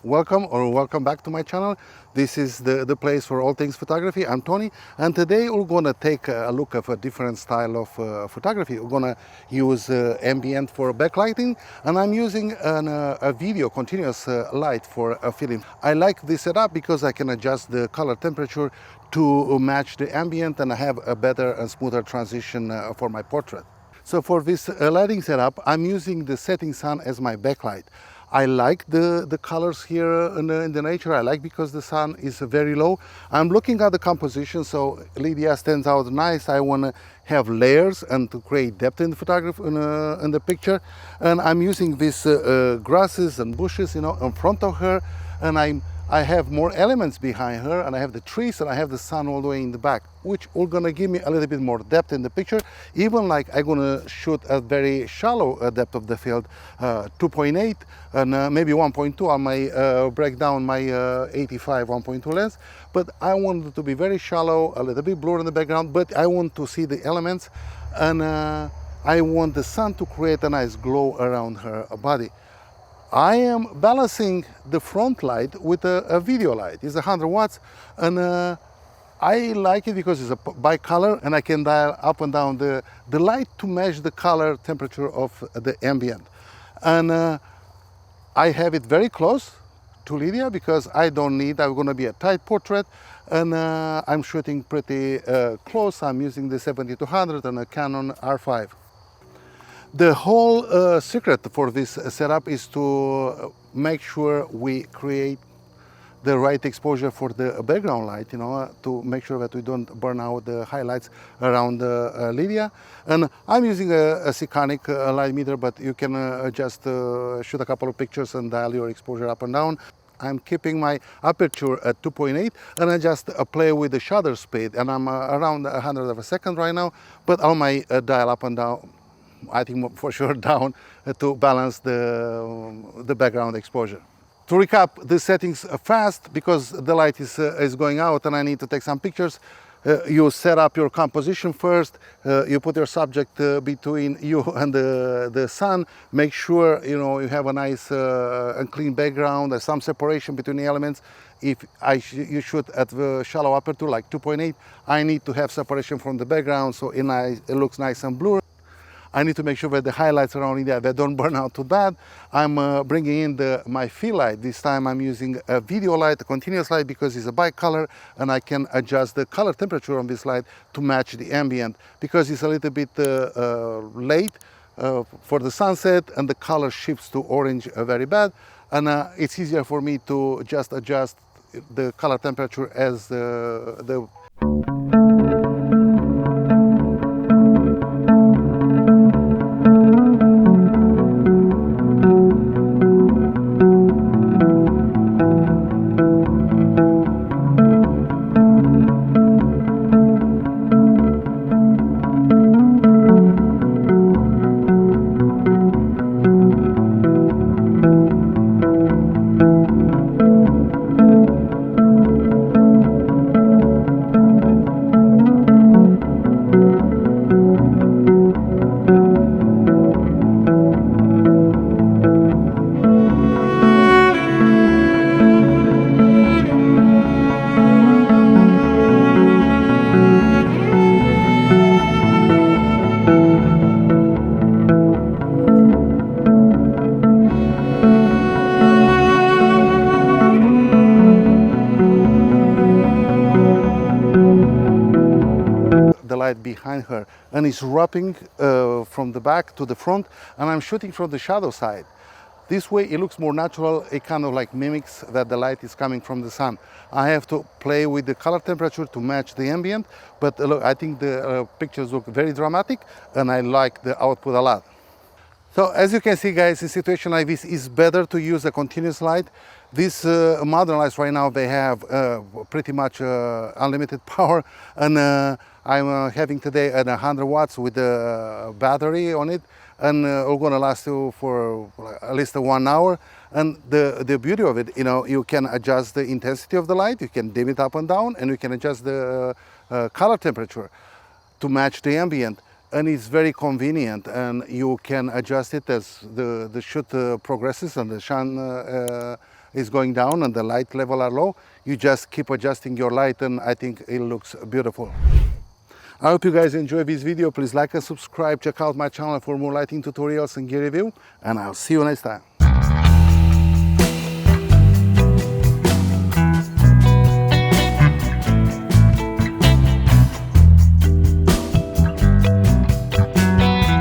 welcome back to my channel. This is the place for all things photography. I'm Tony, and today we're gonna take a look at a different style of photography. We're gonna use ambient for backlighting, and I'm using a video continuous light for a film. I like this setup because I can adjust the color temperature to match the ambient, and I have a better and smoother transition for my portrait. So for this lighting setup, I'm using the setting sun as my backlight. I like the colors here in the nature. I like because the sun is very low. I'm looking at the composition, so Lydia stands out nice. I want to have layers and to create depth in the photography in the picture. And I'm using these grasses and bushes, in front of her, and I have more elements behind her, and I have the trees, and I have the sun all the way in the back, which are gonna give me a little bit more depth in the picture. Even like I'm gonna shoot a very shallow depth of the field, 2.8 and maybe 1.2. I may break down my 85 1.2 lens, but I want it to be very shallow, a little bit blur in the background, but I want to see the elements, and I want the sun to create a nice glow around her body. I am balancing the front light with a video light. It's 100 watts, and I like it because it's a bicolor, and I can dial up and down the light to match the color temperature of the ambient. And I have it very close to Lydia because I'm going to be a tight portrait, and I'm shooting pretty close. I'm using the 7200 and a Canon R5. The whole secret for this setup is to make sure we create the right exposure for the background light, to make sure that we don't burn out the highlights around Lydia. And I'm using a Sekanic light meter, but you can just shoot a couple of pictures and dial your exposure up and down. I'm keeping my aperture at 2.8, and I just play with the shutter speed, and I'm around 100 of a second right now, but I might dial up and down, I think for sure down, to balance the background exposure. To recap the settings fast, because the light is going out and I need to take some pictures. You set up your composition first. You put your subject between you and the sun. Make sure you have a nice and clean background. There's some separation between the elements. If you shoot at the shallow aperture like 2.8, I need to have separation from the background so it looks nice and blurry. I need to make sure that the highlights around there, they don't burn out too bad. I'm bringing in my fill light. This time I'm using a video light, a continuous light, because it's a bicolor, and I can adjust the color temperature on this light to match the ambient, because it's a little bit late for the sunset, and the color shifts to orange very bad. And it's easier for me to just adjust the color temperature as the light behind her, and it's wrapping from the back to the front, and I'm shooting from the shadow side. This way it looks more natural. It kind of like mimics that the light is coming from the sun. I have to play with the color temperature to match the ambient, but look, I think the pictures look very dramatic, and I like the output a lot. So as you can see, guys, in a situation like this, it's better to use a continuous light. These modern lights right now, they have pretty much unlimited power, and I'm having today at 100 watts with the battery on it, and it's going to last you for at least 1 hour. And the beauty of it, you can adjust the intensity of the light, you can dim it up and down, and you can adjust the color temperature to match the ambient. And it's very convenient, and you can adjust it as the shoot progresses and the sun is going down and the light level are low, you just keep adjusting your light, and I think it looks beautiful. I hope you guys enjoy this video. Please like and subscribe. Check out my channel for more lighting tutorials and gear review, and I'll see you next time.